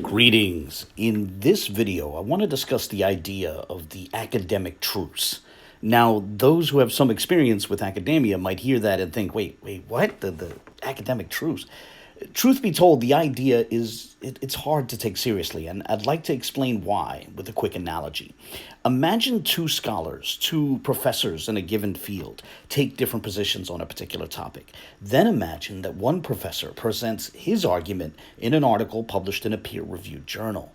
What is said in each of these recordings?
Greetings. In this video, I want to discuss the idea of the academic truce. Now, those who have some experience with academia might hear that and think, wait, what? The academic truce? Truth be told, the idea is, it's hard to take seriously, and I'd like to explain why with a quick analogy. Imagine two scholars, two professors in a given field, take different positions on a particular topic. Then imagine that one professor presents his argument in an article published in a peer-reviewed journal.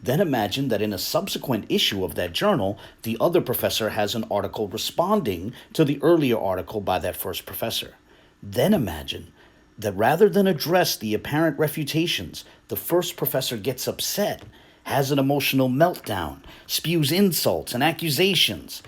Then imagine that in a subsequent issue of that journal, the other professor has an article responding to the earlier article by that first professor. Then imagine that rather than address the apparent refutations, the first professor gets upset, has an emotional meltdown, spews insults and accusations.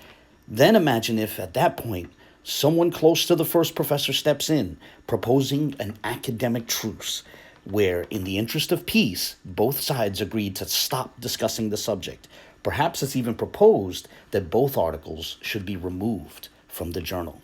Then imagine if, at that point, someone close to the first professor steps in, proposing an academic truce, where, in the interest of peace, both sides agreed to stop discussing the subject. Perhaps it's even proposed that both articles should be removed from the journal.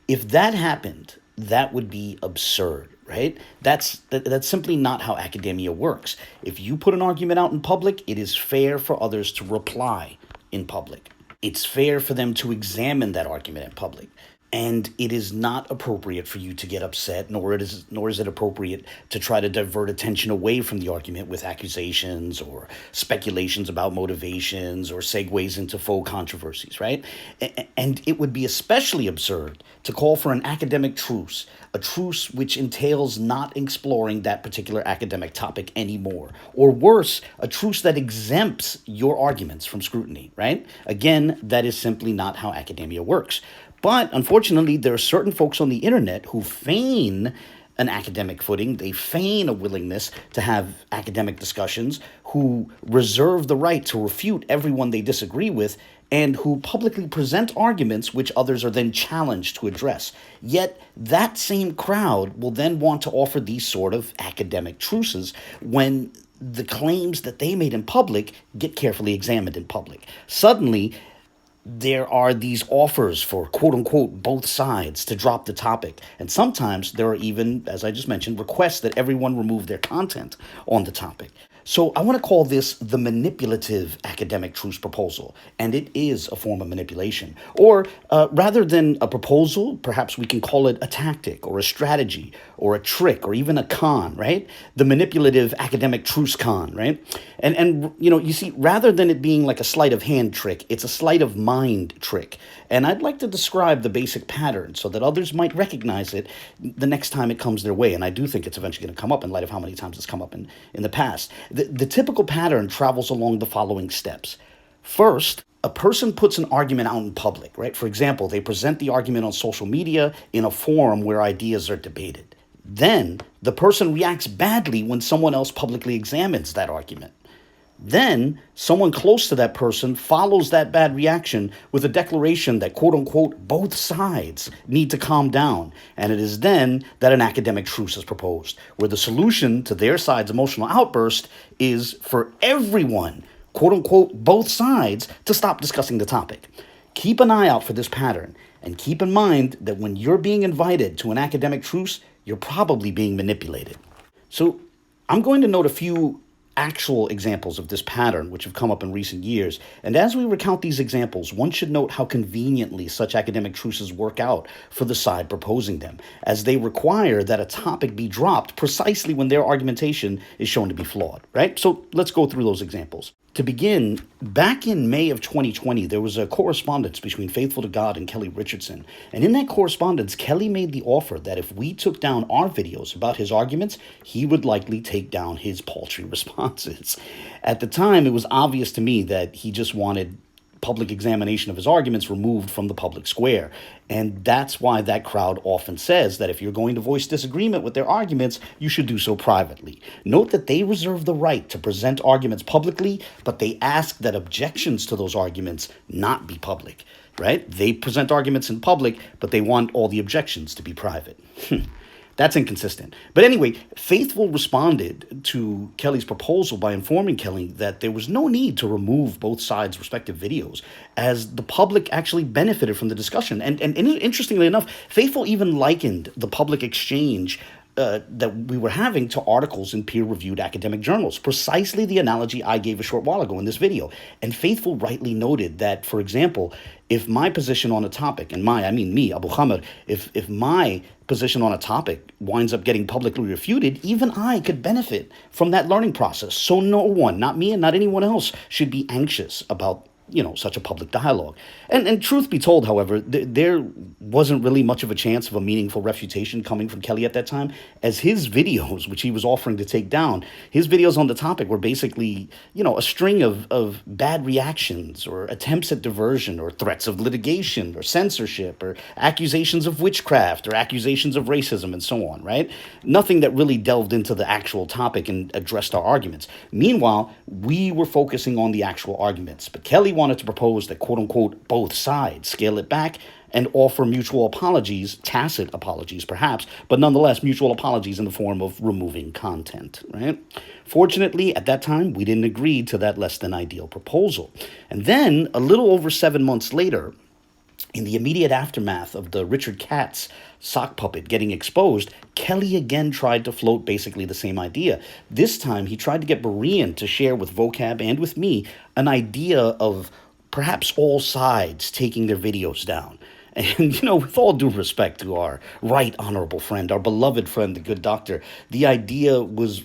If that happened, that would be absurd, right? That's simply not how academia works. If you put an argument out in public, it is fair for others to reply in public. It's fair for them to examine that argument in public. And it is not appropriate for you to get upset, nor is it appropriate to try to divert attention away from the argument with accusations or speculations about motivations or segues into faux controversies, right? And it would be especially absurd to call for an academic truce, a truce which entails not exploring that particular academic topic anymore, or worse, a truce that exempts your arguments from scrutiny, right? Again, that is simply not how academia works. But unfortunately, there are certain folks on the internet who feign an academic footing. They feign a willingness to have academic discussions, who reserve the right to refute everyone they disagree with, and who publicly present arguments which others are then challenged to address. Yet that same crowd will then want to offer these sort of academic truces when the claims that they made in public get carefully examined in public. Suddenly, there are these offers for quote-unquote both sides to drop the topic. And sometimes there are even, as I just mentioned, requests that everyone remove their content on the topic. So I want to call this the manipulative academic truce proposal, and it is a form of manipulation. Or rather than a proposal, perhaps we can call it a tactic or a strategy or a trick or even a con, right? The manipulative academic truce con, right? And you see, rather than it being like a sleight of hand trick, it's a sleight of mind trick. And I'd like to describe the basic pattern so that others might recognize it the next time it comes their way. And I do think it's eventually going to come up in light of how many times it's come up in the past. The typical pattern travels along the following steps. First, a person puts an argument out in public, right? For example, they present the argument on social media in a forum where ideas are debated. Then, the person reacts badly when someone else publicly examines that argument. Then, someone close to that person follows that bad reaction with a declaration that, quote-unquote, both sides need to calm down. And it is then that an academic truce is proposed, where the solution to their side's emotional outburst is for everyone, quote-unquote, both sides, to stop discussing the topic. Keep an eye out for this pattern, and keep in mind that when you're being invited to an academic truce, you're probably being manipulated. So, I'm going to note a few actual examples of this pattern which have come up in recent years. And as we recount these examples, one should note how conveniently such academic truces work out for the side proposing them, as they require that a topic be dropped precisely when their argumentation is shown to be flawed, right? So let's go through those examples. To begin, back in May of 2020, there was a correspondence between Faithful to God and Kelly Richardson. And in that correspondence, Kelly made the offer that if we took down our videos about his arguments, he would likely take down his paltry responses. At the time, it was obvious to me that he just wanted public examination of his arguments removed from the public square. And that's why that crowd often says that if you're going to voice disagreement with their arguments, you should do so privately. Note that they reserve the right to present arguments publicly, but they ask that objections to those arguments not be public, right? They present arguments in public, but they want all the objections to be private. That's inconsistent. But anyway, Faithful responded to Kelly's proposal by informing Kelly that there was no need to remove both sides' respective videos, as the public actually benefited from the discussion. And interestingly enough, Faithful even likened the public exchange that we were having to articles in peer-reviewed academic journals. Precisely the analogy I gave a short while ago in this video. And Faithful rightly noted that, for example, if my position on a topic, and I mean me, Abu Khamr, if my position on a topic winds up getting publicly refuted, even I could benefit from that learning process. So no one, not me and not anyone else, should be anxious about such a public dialogue. And truth be told, however, there wasn't really much of a chance of a meaningful refutation coming from Kelly at that time, as his videos, which he was offering to take down, his videos on the topic were basically, a string of bad reactions or attempts at diversion or threats of litigation or censorship or accusations of witchcraft or accusations of racism and so on, right? Nothing that really delved into the actual topic and addressed our arguments. Meanwhile, we were focusing on the actual arguments, but Kelly wanted to propose that, quote unquote, both sides scale it back and offer mutual apologies, tacit apologies perhaps, but nonetheless mutual apologies in the form of removing content, right? Fortunately, at that time, we didn't agree to that less than ideal proposal. And then, a little over 7 months later, in the immediate aftermath of the Richard Katz sock puppet getting exposed, Kelly again tried to float basically the same idea. This time, he tried to get Berean to share with Vocab and with me an idea of perhaps all sides taking their videos down. And, with all due respect to our right honorable friend, our beloved friend, the good doctor, the idea was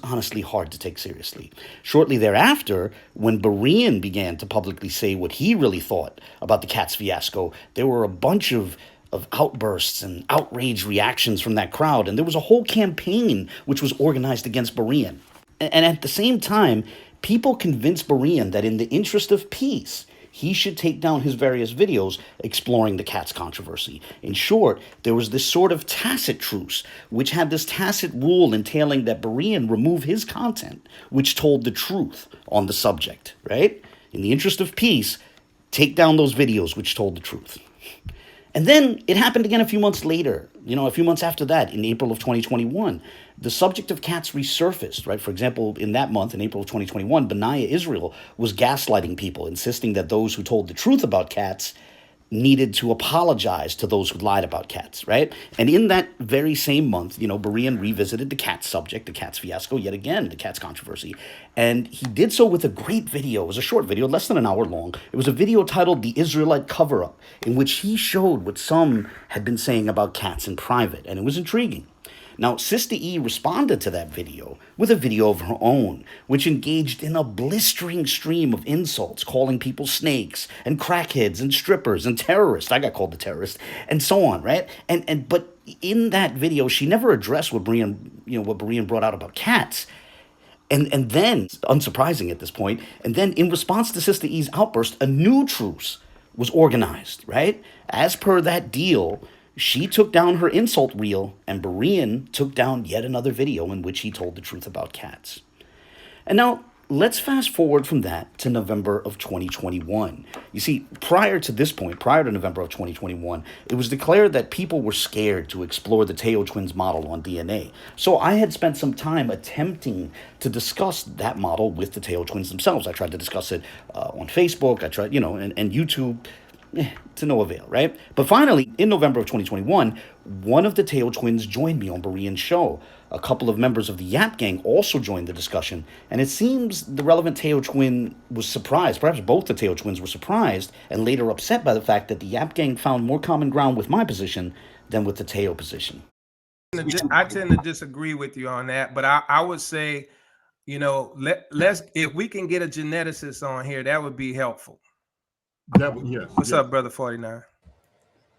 honestly hard to take seriously. Shortly thereafter, when Berean began to publicly say what he really thought about the Katz fiasco, there were a bunch of outbursts and outraged reactions from that crowd, and there was a whole campaign which was organized against Berean. And at the same time, people convinced Berean that in the interest of peace, he should take down his various videos exploring the Katz controversy. In short, there was this sort of tacit truce, which had this tacit rule entailing that Berean remove his content, which told the truth on the subject, right? In the interest of peace, take down those videos which told the truth. And then it happened again a few months later, a few months after that, in April of 2021. The subject of Katz resurfaced, right? For example, in that month, in April of 2021, Benayah Israel was gaslighting people, insisting that those who told the truth about Katz needed to apologize to those who lied about Katz, right? And in that very same month, Berean revisited the Katz subject, the Katz fiasco, yet again, the Katz controversy. And he did so with a great video. It was a short video, less than an hour long. It was a video titled The Israelite Cover Up, in which he showed what some had been saying about Katz in private, and it was intriguing. Now, Sista E responded to that video with a video of her own, which engaged in a blistering stream of insults, calling people snakes and crackheads and strippers and terrorists. I got called a terrorist, and so on, right? But in that video, she never addressed what Berean brought out about Katz. And then, unsurprising at this point, and then in response to Sista E's outburst, a new truce was organized, right? As per that deal, she took down her insult reel, and Berean took down yet another video in which he told the truth about Katz. And now, let's fast forward from that to November of 2021. You see, prior to this point, prior to November of 2021, it was declared that people were scared to explore the Teotw twins model on DNA. So I had spent some time attempting to discuss that model with the Teotw twins themselves. I tried to discuss it on Facebook, I tried, and YouTube, to no avail, right? But finally, in November of 2021, one of the Teotw twins joined me on Berean's show. A couple of members of the YAAAP gang also joined the discussion, and it seems the relevant Teotw twin was surprised, perhaps both the Teotw twins were surprised, and later upset by the fact that the YAAAP gang found more common ground with my position than with the Teotw position. I tend to disagree with you on that, but I would say, let's if we can get a geneticist on here, that would be helpful. Yes. What's up, brother 49?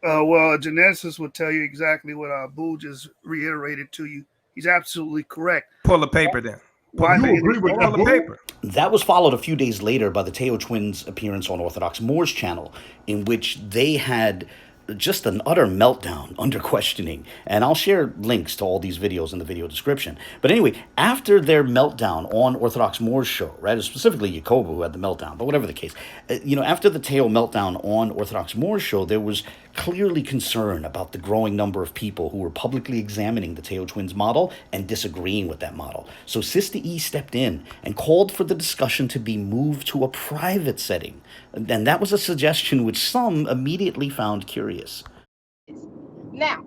Well, a geneticist will tell you exactly what Boo just reiterated to you. He's absolutely correct. Pull the paper then. You agree with Pull the paper. That was followed a few days later by the Teotw twins' appearance on Orthodox Moor's channel, in which they had just an utter meltdown under questioning. And I'll share links to all these videos in the video description. But anyway, after their meltdown on Orthodox Moor's show, right, specifically Yakoba who had the meltdown, but whatever the case, after the Teotw meltdown on Orthodox Moor's show, there was clearly concern about the growing number of people who were publicly examining the Teotw twins model and disagreeing with that model. So Sista E stepped in and called for the discussion to be moved to a private setting. And that was a suggestion which some immediately found curious. Now,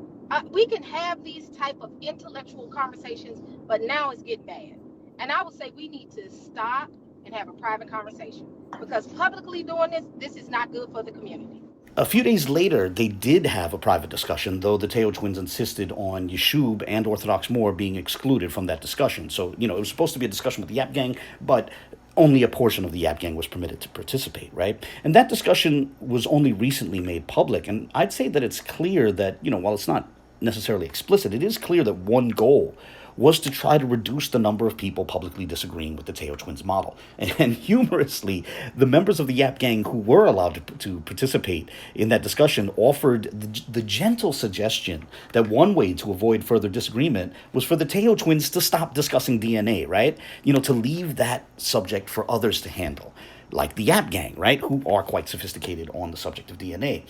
we can have these type of intellectual conversations, but now it's getting bad. And I would say we need to stop and have a private conversation, because publicly doing this is not good for the community. A few days later, they did have a private discussion, though the Teotw twins insisted on Yeshub and Orthodox Moor being excluded from that discussion. So, it was supposed to be a discussion with the YAAAP gang, but only a portion of the YAAAP gang was permitted to participate, right? And that discussion was only recently made public, and I'd say that it's clear that, while it's not necessarily explicit, it is clear that one goal was to try to reduce the number of people publicly disagreeing with the Teotw twins model. And humorously, the members of the YAAAP gang who were allowed to participate in that discussion offered the gentle suggestion that one way to avoid further disagreement was for the Teotw twins to stop discussing DNA, right? To leave that subject for others to handle, like the YAAAP gang, right, who are quite sophisticated on the subject of DNA.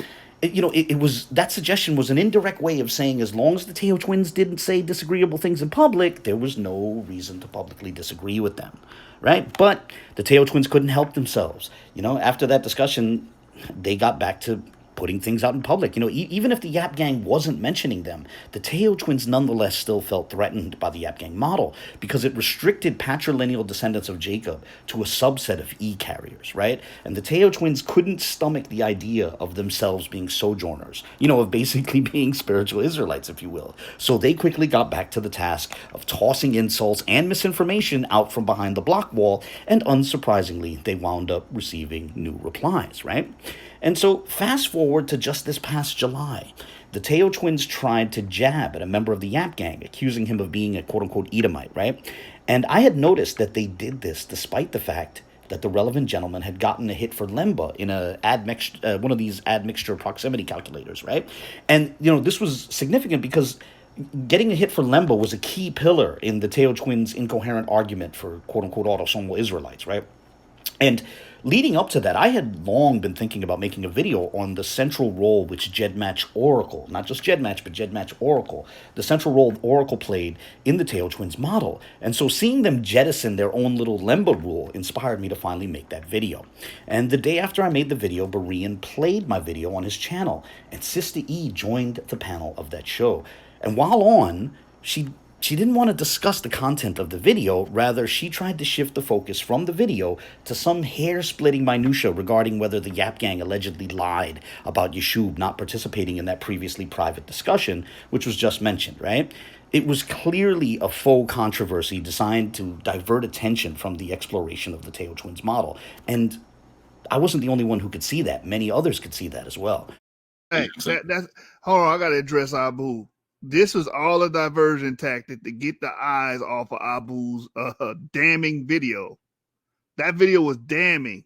It was, that suggestion was an indirect way of saying as long as the Teotw twins didn't say disagreeable things in public, there was no reason to publicly disagree with them, right? But the Teotw twins couldn't help themselves. After that discussion, they got back to putting things out in public. Even if the YAAAP gang wasn't mentioning them, the Teotw twins nonetheless still felt threatened by the YAAAP gang model because it restricted patrilineal descendants of Jacob to a subset of E carriers, right? And the Teotw twins couldn't stomach the idea of themselves being sojourners, of basically being spiritual Israelites, if you will. So they quickly got back to the task of tossing insults and misinformation out from behind the block wall, and unsurprisingly, they wound up receiving new replies, right? And so fast forward to just this past July. The Teotw twins tried to jab at a member of the YAAAP gang, accusing him of being a quote-unquote Edomite, right? And I had noticed that they did this despite the fact that the relevant gentleman had gotten a hit for lemba in one of these admixture proximity calculators, right? And, this was significant because getting a hit for lemba was a key pillar in the Teotw twins' incoherent argument for quote-unquote autosomal Israelites, right? And leading up to that, I had long been thinking about making a video on the central role which GEDmatch Oracle, not just GEDmatch, but GEDmatch Oracle, the central role Oracle played in the Teotw twins model. And so seeing them jettison their own little lemba rule inspired me to finally make that video. And the day after I made the video, Berean played my video on his channel, and Sista E joined the panel of that show. And while on, she didn't want to discuss the content of the video. Rather, she tried to shift the focus from the video to some hair-splitting minutia regarding whether the YAAAP gang allegedly lied about Yeshub not participating in that previously private discussion, which was just mentioned, right? It was clearly a faux controversy designed to divert attention from the exploration of the Teotw twins model. And I wasn't the only one who could see that. Many others could see that as well. Hey, that's hold on, I gotta address Abu. This was all a diversion tactic to get the eyes off of Abu's damning video. That video was damning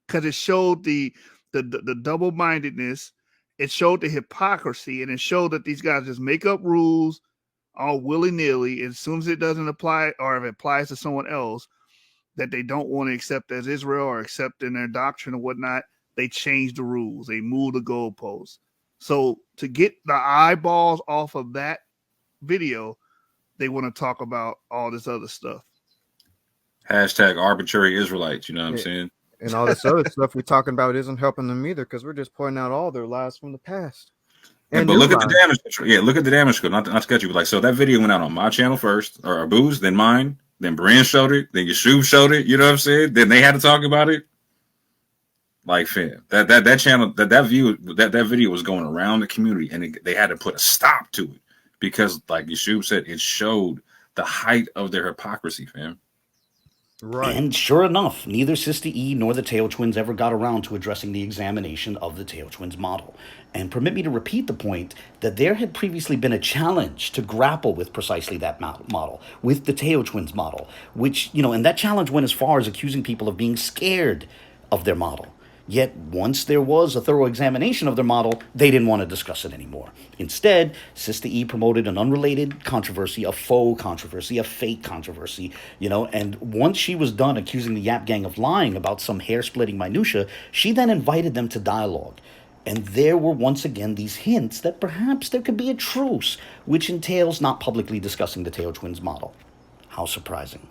because it showed the double-mindedness, it showed the hypocrisy, and it showed that these guys just make up rules all willy-nilly. As soon as it doesn't apply, or if it applies to someone else that they don't want to accept as Israel or accept in their doctrine or whatnot, they change the rules. They move the goalposts. So to get the eyeballs off of that video, they want to talk about all this other stuff. Hashtag arbitrary Israelites, you know what I'm saying? And all this other stuff we're talking about isn't helping them either, because we're just pointing out all their lies from the past. But look at the damage control. Yeah, look at the damage control. Not to cut you, but like, so that video went out on my channel first, or Abu's, then mine, then Berean showed it, then Yeshub showed it, you know what I'm saying? Then they had to talk about it. Like, fam, that channel, that video was going around the community, and they had to put a stop to it because, like Yeshub said, it showed the height of their hypocrisy, fam. Right. And sure enough, neither Sista E nor the Teotw twins ever got around to addressing the examination of the Teotw twins model. And permit me to repeat the point that there had previously been a challenge to grapple with precisely that model, with the Teotw twins model, which, and that challenge went as far as accusing people of being scared of their model. Yet, once there was a thorough examination of their model, they didn't want to discuss it anymore. Instead, Sista E promoted an unrelated controversy, a faux controversy, a fake controversy, and once she was done accusing the YAAAP gang of lying about some hair-splitting minutia, she then invited them to dialogue. And there were once again these hints that perhaps there could be a truce, which entails not publicly discussing the Teotw twins model. How surprising.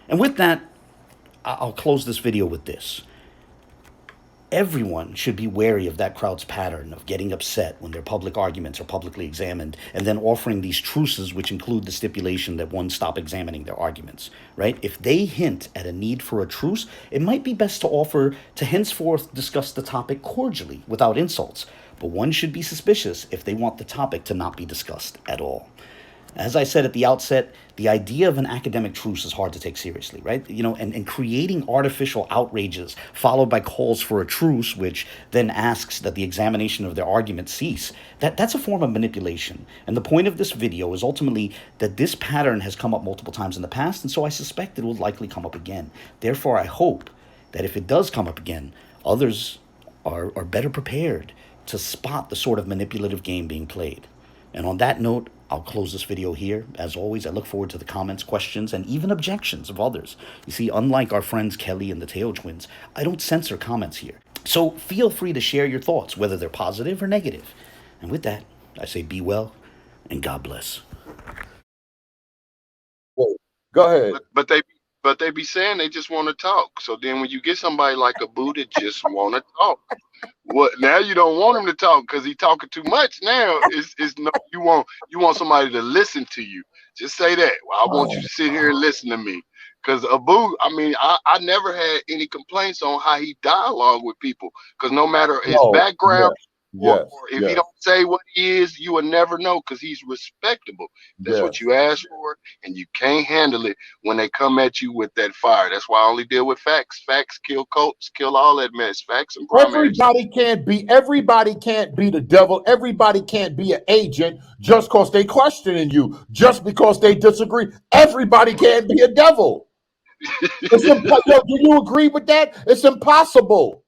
And with that, I'll close this video with this. Everyone should be wary of that crowd's pattern of getting upset when their public arguments are publicly examined and then offering these truces which include the stipulation that one stop examining their arguments, right? If they hint at a need for a truce, it might be best to offer to henceforth discuss the topic cordially without insults, but one should be suspicious if they want the topic to not be discussed at all. As I said at the outset, the idea of an academic truce is hard to take seriously, right? And creating artificial outrages followed by calls for a truce, which then asks that the examination of their argument cease, that's a form of manipulation. And the point of this video is ultimately that this pattern has come up multiple times in the past, and so I suspect it will likely come up again. Therefore, I hope that if it does come up again, others are better prepared to spot the sort of manipulative game being played. And on that note, I'll close this video here. As always, I look forward to the comments, questions, and even objections of others. You see, unlike our friends Kelly and the Teotw twins, I don't censor comments here. So feel free to share your thoughts, whether they're positive or negative. And with that, I say be well and God bless. Go ahead. But they be saying they just want to talk. So then when you get somebody like a Boo that just want to talk, what now you don't want him to talk because he talking too much. Now it's no, you want somebody to listen to you. Just say that. Well, I want you to sit here and listen to me. Because Abu, I mean, I never had any complaints on how he dialogue with people. Because no matter his background, or if he don't say what he is, you will never know because he's respectable. That's what you ask for, and you can't handle it when they come at you with that fire. That's why I only deal with facts. Facts kill cults, kill all that mess. Facts and primaries. Everybody can't be the devil. Everybody can't be an agent just because they questioning you, just because they disagree. Everybody can't be a devil. Do you agree with that? It's impossible.